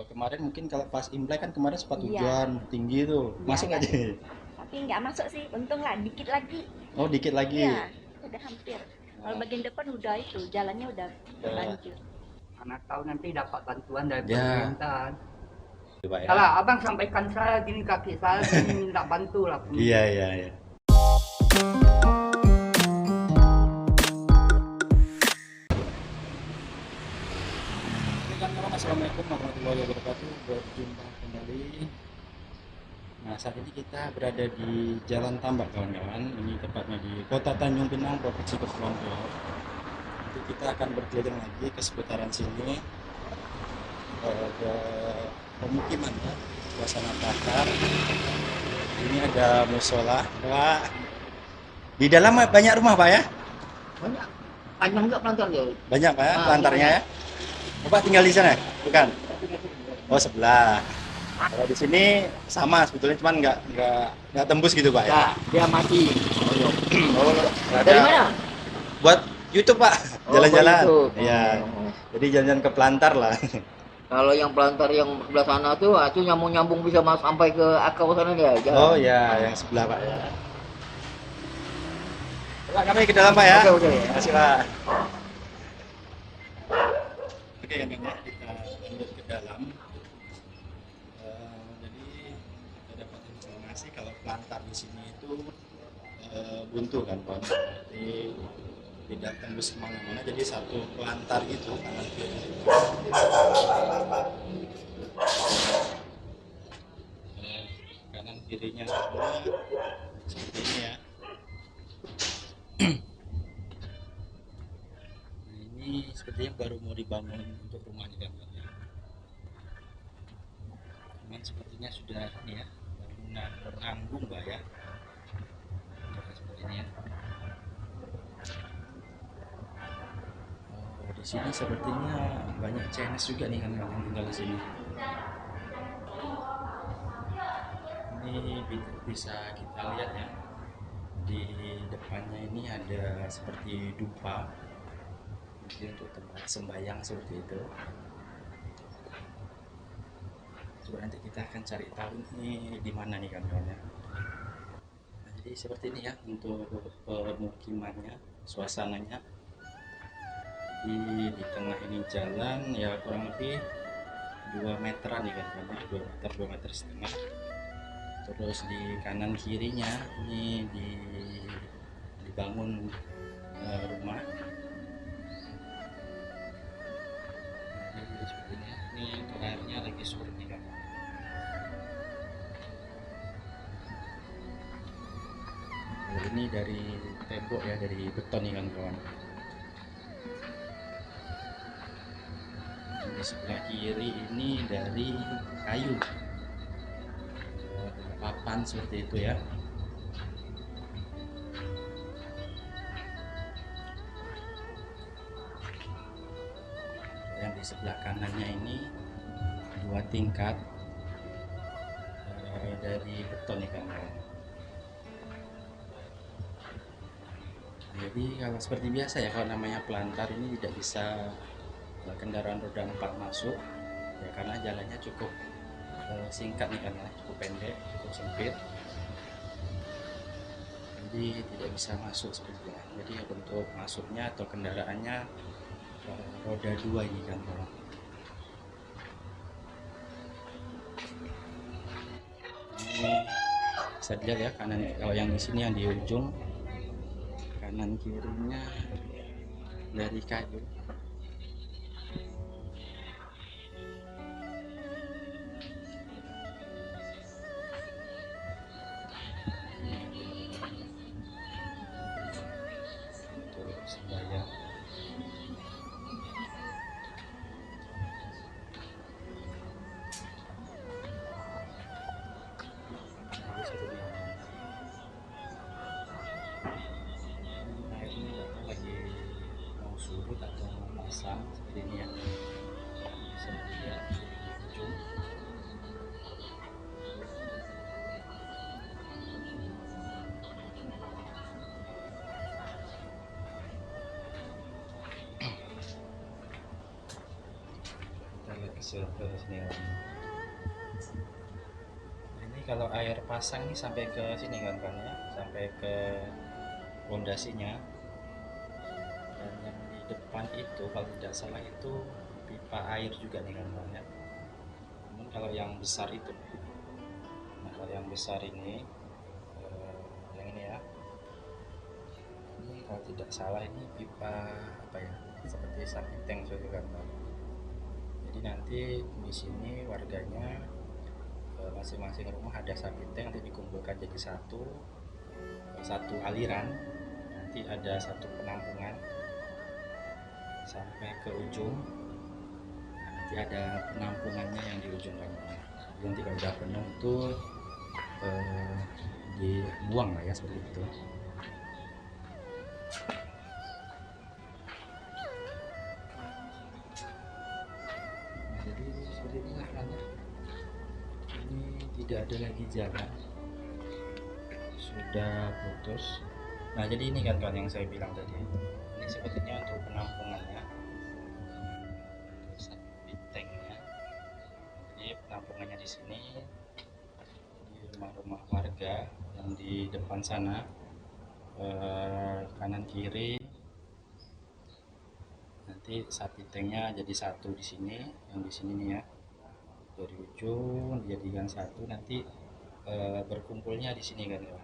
Kalau kemarin mungkin kalau pas Imlek kan kemarin sempat Iya, hujan tinggi tuh. iya Masuk ya. aja. Tapi nggak masuk sih, untung lah, dikit lagi. Oh, dikit Iya, lagi. udah hampir. Kalau Nah, bagian depan udah itu, jalannya udah ya, banjir. Mana tahu nanti dapat bantuan dari ya, pemerintahan. itu Pak ya. Kalau abang sampaikan saya gini, kaki saya gini, minta bantu lah Iya, pemerintah. iya, iya. Oke kan, assalamualaikum warahmatullahi wabarakatuh. Berjumpa kembali. Nah, saat ini kita berada di Jalan Tambak, kawan-kawan. Ini tepatnya di Kota Tanjung Pinang, Provinsi Kepulauan Riau. Nanti kita akan berkeliling lagi ke seputaran sini. Ada pemukiman ya, suasana bakar. Ini ada musola. Wah, di dalam banyak rumah Pak ya? Banyak, panjang juga pelantar ya. Banyak Pak ya, Ah, pelantarnya ya? Bapak tinggal di sana? Bukan? Oh, sebelah. Kalau di sini sama sebetulnya, cuman nggak tembus gitu Pak ya? Ya, dia mati. Oh, Dari ada mana? buat YouTube Pak, Oh, jalan-jalan. begitu. Iya. Oh. Jadi jalan-jalan ke Pelantar lah. Kalau yang pelantar yang sebelah sana tuh, itu nyambung-nyambung bisa masuk sampai ke akar sana dia. Oh Jalan. ya, yang sebelah Pak ya. Pak, kami ke dalam Pak ya. Oke, oke. Terima kasih Pak. Oke kan ya, kita lanjut ke dalam. Jadi kita dapat informasi kalau Pelantar di sini itu buntu kan Pak. Berarti tidak tembus kemana-mana, jadi satu pelantar gitu kanan kiri. Kanan kirinya semua seperti ini ya. Nah, ini sepertinya baru mau dibangun untuk rumah ini kan Pak ya. Cuman sepertinya sudah ini ya, bangunan beranggung Pak ya. Nah, seperti ini ya. Oh, di sini sepertinya banyak CNS juga nih kan yang tinggal di sini. Ini bisa kita lihat ya, di depannya ini ada seperti dupa, mungkin untuk tempat sembahyang seperti itu. Coba nanti kita akan cari tahu ini di mana nih kawan-kawan ya. Nah, jadi seperti ini ya untuk pemukimannya, suasananya. Di tengah ini jalan ya, kurang lebih 2 meteran nih kan, 2 meter, 2 meter setengah. Terus di kanan kirinya ini dibangun rumah. Jadi seperti ini, airnya lagi surut nih kan. Nah, ini dari tembok ya, dari beton nih kan kawan. Di sebelah kiri ini dari kayu, papan seperti itu ya. Yang di sebelah kanannya ini 2 tingkat dari beton nih kan. Jadi kalau seperti biasa ya, kalau namanya pelantar ini tidak bisa kendaraan roda 4 masuk ya, karena jalannya cukup singkat nih kan ya, cukup pendek, cukup sempit, jadi tidak bisa masuk sepertinya. Jadi untuk masuknya atau kendaraannya roda 2 ini kan kawan. Ini bisa dilihat ya, kanan kalau yang di sini yang di ujung kanan kirinya dari kayu. Untuk sembahyang. Airnya lagi mau surut atau mau masuk ke sini kan. Ini kalau air pasang ini sampai ke sini kan ya, sampai ke pondasinya. Dan yang di depan itu kalau tidak salah itu pipa air juga nih kan ya. Namun kalau yang besar itu, nah kalau yang besar ini, yang ini ya, ini kalau tidak salah ini pipa apa ya, seperti septic tank juga kan. Jadi nanti di sini warganya masing-masing rumah ada septic tank nanti dikumpulkan jadi satu aliran, nanti ada satu penampungan sampai ke ujung. Nah, nanti ada penampungannya yang di ujung kan. Nanti kalau udah penuh itu dibuang lah ya seperti itu. Jadi seperti inilah kan ya. Ini tidak ada lagi jalan, sudah putus. Nah jadi ini kan yang saya bilang tadi, ini sepertinya untuk penampungannya, septic tanknya. Jadi penampungannya di sini, di rumah-rumah warga yang di depan sana, kanan kiri. Nanti septic tanknya jadi satu di sini, yang di sini nih ya, dari ujung dijadikan satu, nanti berkumpulnya di sini kan ya.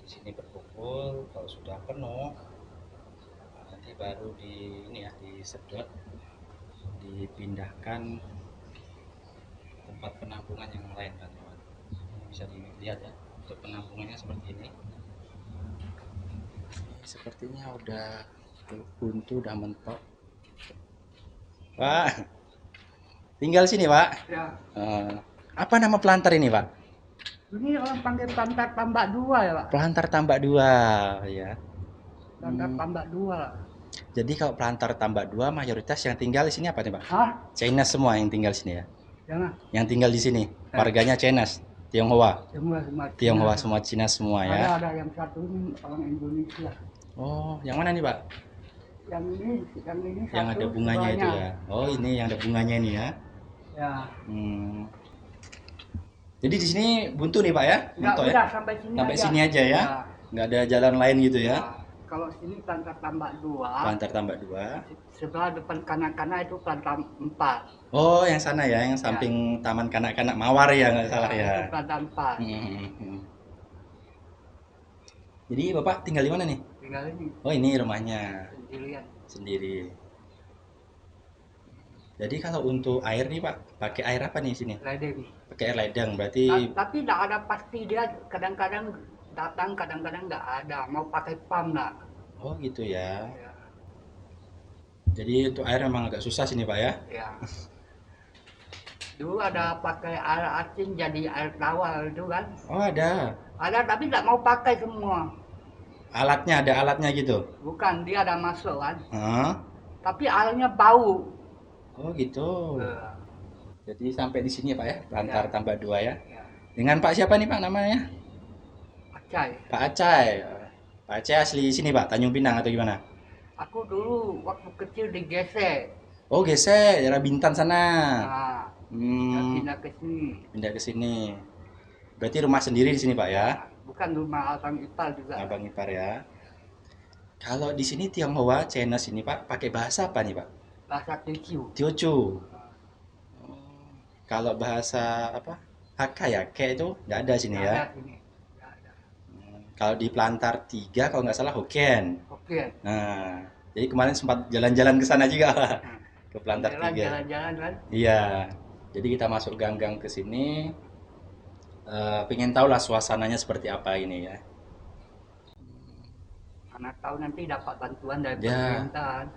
Di sini berkumpul, kalau sudah penuh nanti baru ini ya disedot, dipindahkan tempat penampungan yang lain kan ya. Ini bisa dilihat ya, untuk penampungannya seperti ini. Sepertinya udah buntu, udah mentok. Pak, tinggal sini Pak. Ya, Apa nama pelantar ini Pak? ini orang panggil Plantar Tambak 2 ya Pak. Pelantar Tambak 2 ya. Plantar Tambak 2. Jadi kalau pelantar Tambak 2 mayoritas yang tinggal di sini apa nih Pak? Hah? Chinese semua yang tinggal di sini ya. Jangan. Yang tinggal di sini warganya Chinese, Tionghoa. Semua Tionghoa semua, Cina semua ya. Ada yang satu ini orang Indonesia. Oh, yang mana nih Pak? Yang ini satu. Yang ada bunganya itu ya. Oh, ini yang ada bunganya ini ya. Ya. Jadi di sini buntu nih Pak ya? Enggak Buntu udah ya? sampai sini Sampai aja. sini aja ya? Nggak ada jalan lain gitu ya? Kalau sini Plantar Tambak 2. Pelantar Tambak 2. Sebelah depan kanan-kanan itu Plantar 4. Oh, yang sana ya, yang samping Taman Kanak-kanak Mawar ya, nggak salah ya. Itu Plantar 4. Jadi Bapak tinggal di mana nih? Tinggal ini Oh, ini rumahnya sendirian. sendiri. Jadi kalau untuk air nih Pak, pakai air apa nih sini? Ledeng. Pakai air ledeng berarti. Tapi tidak ada pasti, dia kadang-kadang datang, kadang-kadang nggak ada. Mau pakai pam lah. Oh gitu ya. Ya. Jadi untuk air memang agak susah sini Pak ya. Ya. Dulu ada pakai air asin jadi air tawar itu kan. Oh ada. Ada tapi tidak mau pakai semua. Alatnya, ada alatnya gitu. Bukan, dia ada masuk kan. Hah? Tapi airnya bau. Oh gitu. Jadi sampai di sini ya Pak ya, Pelantar Ya. Tambak 2 ya. Ya. Dengan Pak siapa nih Pak namanya? Acai. Pak Acai. Pak Acai asli sini Pak, Tanjung Pinang atau gimana? Aku dulu waktu kecil di Gesek. Oh Gesek, daerah Bintan sana. Nah, pindah ke sini. Pindah ke sini. Berarti rumah sendiri di sini Pak ya? Bukan rumah abang ipar juga. Abang ipar ya. Kalau di sini Tionghoa, Chinese ini Pak, pakai bahasa apa nih Pak? Bahasa Teochew. Teochew. Kalau bahasa apa? Hakka ya, Ke itu nggak ada sini Nggak ya. ada sini. Nggak ada. Kalau di Pelantar 3 kalau nggak salah Hokkien. Oke. Nah, jadi kemarin sempat jalan-jalan ke sana juga Pak. Ke Pelantar 3. Jalan-jalan kan. Iya. Jadi kita masuk gang-gang ke sini. Pengen tahu lah suasananya seperti apa ini ya. Anak tahu nanti dapat bantuan dari Ya. pemerintahan.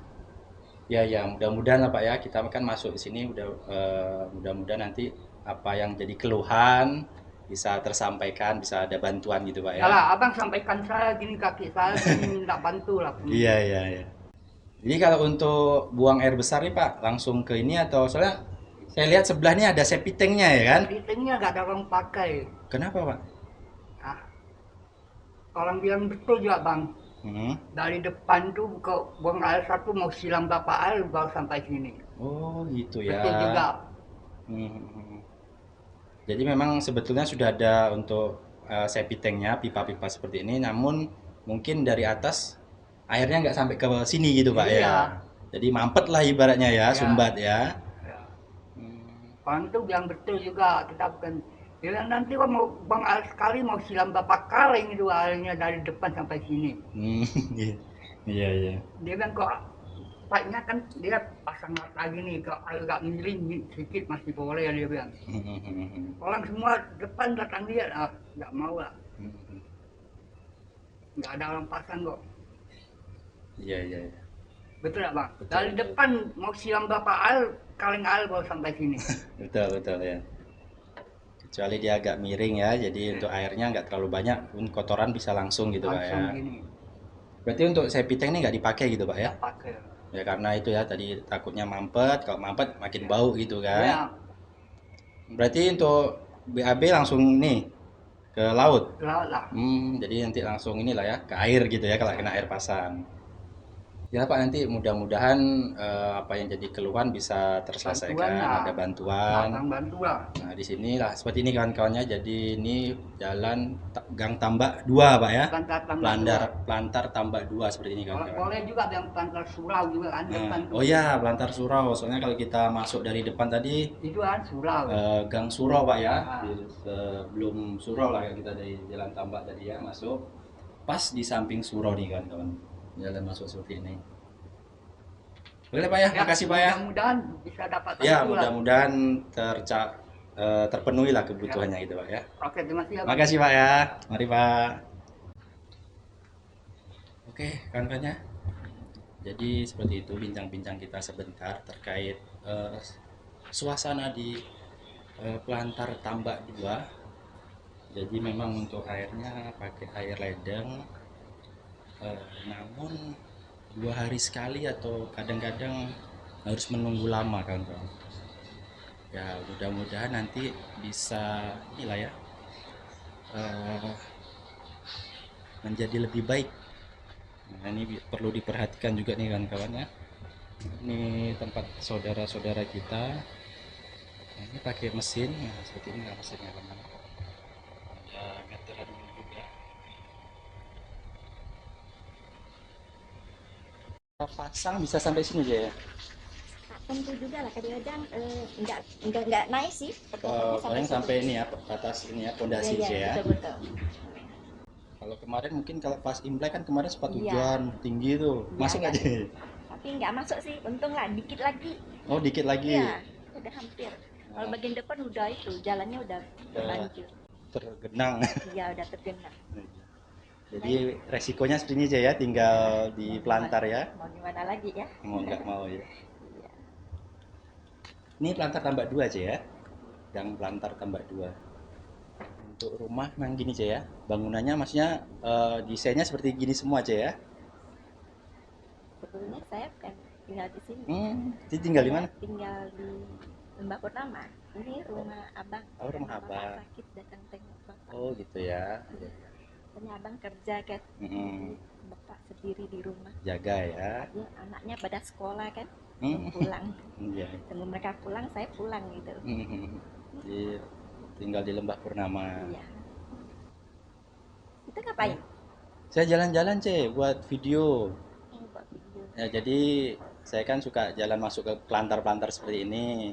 Ya, mudah-mudahan lah Pak ya, kita kan masuk di sini mudah-mudahan nanti apa yang jadi keluhan bisa tersampaikan, bisa ada bantuan gitu Pak ya. Yalah, abang sampaikan saya gini, kaki saya gini, minta bantu lah. Iya. Jadi kalau untuk buang air besar nih Pak, langsung ke ini atau soalnya saya lihat sebelah ini ada septic tanknya ya kan? Fittingnya nggak ada orang pakai. Kenapa Pak? Nah, orang bilang betul juga bang. Dari depan tuh ke buang air satu mau silam berapa air baru sampai sini. Oh gitu ya. Betul juga. Hmm. Jadi memang sebetulnya sudah ada untuk septic tanknya, pipa-pipa seperti ini, namun mungkin dari atas airnya nggak sampai ke sini gitu Pak ya. Iya. Jadi mampet lah ibaratnya ya, Iya. sumbat ya. Ya. Hmm. Orang tuh bilang betul juga, kita bukan bilang nanti kok mau buang air sekali mau silam berapa kali itu airnya dari depan sampai sini. Hmm, iya iya. Dia bilang kok pipenya kan dia pasang lagi nih, kok agak miring sedikit masih boleh ya dia bilang. Orang semua depan datang dia, nggak mau lah, nggak ada orang pasang kok. Iya iya. Iya. Betul nggak bang? Betul, Dari betul. depan mau silam berapa air, kaleng air baru sampai sini. Betul betul ya. Kecuali dia agak miring ya, jadi untuk airnya nggak terlalu banyak, pun kotoran bisa langsung gitu Pak Langsung ya. gini, Berarti untuk septic tank ini nggak dipakai gitu Pak ya? nggak pakai. Ya karena itu ya tadi takutnya mampet, kalau mampet makin bau gitu kan. Ya, Berarti untuk BAB langsung nih ke laut. laut lah. Jadi nanti langsung inilah ya ke air gitu ya kalau kena air pasang. Ya Pak nanti mudah-mudahan apa yang jadi keluhan bisa terselesaikan, Bantuan lah. ada bantuan. Datang bantu lah. Nah di sinilah seperti ini kawan-kawannya. Jadi ini jalan Gang Tambak 2 Pak ya. Plantar Plantar Tambak 2 seperti ini kawan-kawan. boleh juga yang plantar surau juga kan. Nah, Depan oh ya, Plantar Surau. Soalnya kalau kita masuk dari depan tadi itu kan surau. Gang Surau Pak ya. Ah. Sebelum Surau lah kita dari Jalan Tambak tadi ya masuk. Pas di samping Surau nih kawan-kawan. Jalan masuk seperti ini. Boleh Pak ya, makasih Pak ya. Mudah-mudahan bisa dapat Ya, bantu lah. mudah-mudahan terpenuhi lah kebutuhannya gitu Pak ya. Oke, terima kasih. Bang. Makasih Pak ya. Mari Pak. Oke, kawan-kawannya. Jadi seperti itu bincang-bincang kita sebentar terkait suasana di Plantar Tambak 2. Jadi memang untuk airnya pakai air ledeng, namun 2 hari sekali atau kadang-kadang harus menunggu lama kawan-kawan. Ya mudah-mudahan nanti bisa inilah ya menjadi lebih baik. Nah, ini perlu diperhatikan juga nih kawan-kawan ya. Ini tempat saudara-saudara kita. Nah, ini pakai mesin, nah, seperti ini lah mesinnya teman. Ada meteran juga. Pasang bisa sampai sini aja ya. Tentu juga lah kadang-kadang nggak naik sih. Paling sampai ini ya, batas ini ya, pondasi Iya, ya. betul. Kalau kemarin mungkin kalau pas Imlek kan kemarin sempat Iya. hujan tinggi tuh, Iya, masuk iya. aja. Tapi nggak masuk sih, untung lah dikit lagi. Oh dikit lagi. Iya, udah hampir. Kalau bagian depan udah itu, jalannya udah banjir. Tergenang. Iya, udah tergenang. Jadi resikonya seperti ini aja ya, tinggal di Plantar ya. Mau gimana lagi ya? Mau nggak mau ya. Iya. Ini Plantar Tambak 2 aja ya. Gang Plantar Tambak 2. Untuk rumah memang gini aja ya. Bangunannya maksudnya desainnya seperti gini semua aja ya. Sebelumnya saya kan tinggal di sini. Jadi tinggal di mana? Tinggal di Lembah Purnama. Ini rumah abang. Oh, rumah Bapak abang. sakit datang tengok bapak. Oh gitu ya. Ternyata abang kerja kan. Bapak sendiri di rumah. Jaga ya. Ya, anaknya pada sekolah kan. Belum pulang. Iya. Tunggu mereka pulang, saya pulang gitu. Jadi tinggal di Lembah Purnama. Iya. Itu ngapain? Saya jalan-jalan buat video. Buat video. Ya jadi saya kan suka jalan masuk ke plantar-plantar seperti ini.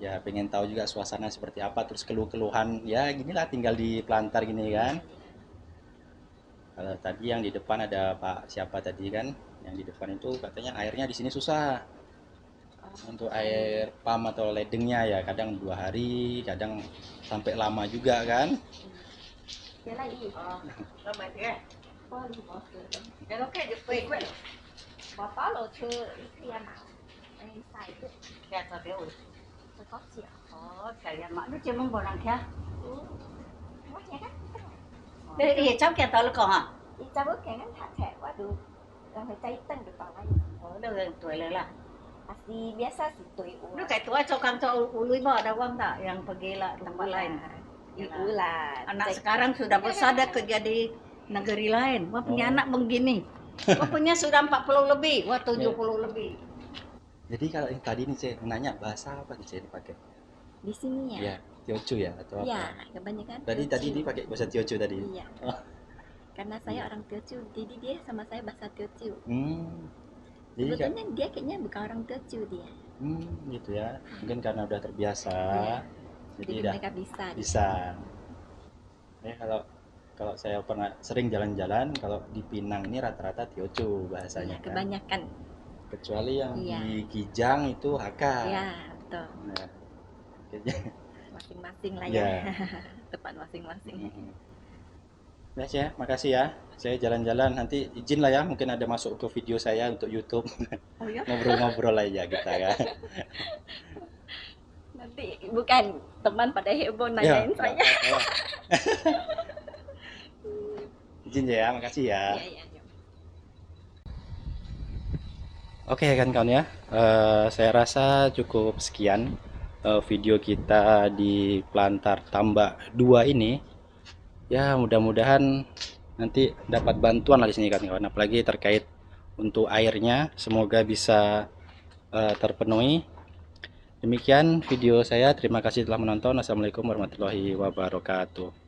Ya pengen tahu juga suasana seperti apa, terus keluh-keluhan. Ya ginilah tinggal di plantar gini kan. Kalau tadi yang di depan ada Pak siapa tadi kan? Yang di depan itu katanya airnya di sini susah. Untuk air pam atau ledengnya ya kadang 2 hari, kadang sampai lama juga kan. Dia lagi. Selamat ya. Boleh bosnya. Ya oke, jepit. Bapak lo ke itu ya mau. Ini saya itu Ya tapi sekocil. saya mak nó chưa mong bò đằng kia. Ngót kan? Iya, cháu kia tao là còn à? Đi cha bước kẹn ngắn thả thẻ quá được. Rồi phải chay tân được vào đây. Đâu gần tuổiเลยlah. Asli biasa sih tuh. Nó kayak tua cokang cok ului bawa ada uang tak yang pergi lah tempat lain. Itu lah. Anak sekarang sudah besar dah kerja di negeri lain. Wah punya anak begini. Wah punya sudah 40 lebih, wah 70 lebih. Jadi kalau yang tadi nih saya nanya bahasa apa nih saya dipakai? Di sini ya? Ya, Teochew ya atau apa? Iya, kebanyakan Tadi Teochew. dipakai bahasa Teochew tadi. Iya. Oh. Karena saya orang Teochew, jadi dia sama saya bahasa Teochew. Jadi Sebetulnya dia kayaknya bukan orang Teochew dia. gitu ya. Mungkin karena udah terbiasa. Iya. Jadi Jadi udah mereka bisa. bisa. Ya kalau saya pernah sering jalan-jalan, kalau di Pinang ini rata-rata Teochew bahasanya Iya, kan. kebanyakan. Kecuali yang Iya. di Kijang itu Hakka. Iya, betul. Nah, kayaknya Masing-masing lah Iya. ya. Tempat masing-masing. Mas ya, makasih ya. Saya jalan-jalan nanti izin lah ya, mungkin ada masuk ke video saya untuk YouTube. Oh ya? Ngobrol-ngobrol aja kita kan. Nanti bukan teman pada heboh Ya, nanyain saya. izin ya, makasih ya. Iya, iya, iya. Oke kan kawan ya, saya rasa cukup sekian video kita di Plantar Tambak 2 ini. Ya mudah-mudahan nanti dapat bantuan lah di sini kan kawan, apalagi terkait untuk airnya, semoga bisa terpenuhi. Demikian video saya, terima kasih telah menonton. Assalamualaikum warahmatullahi wabarakatuh.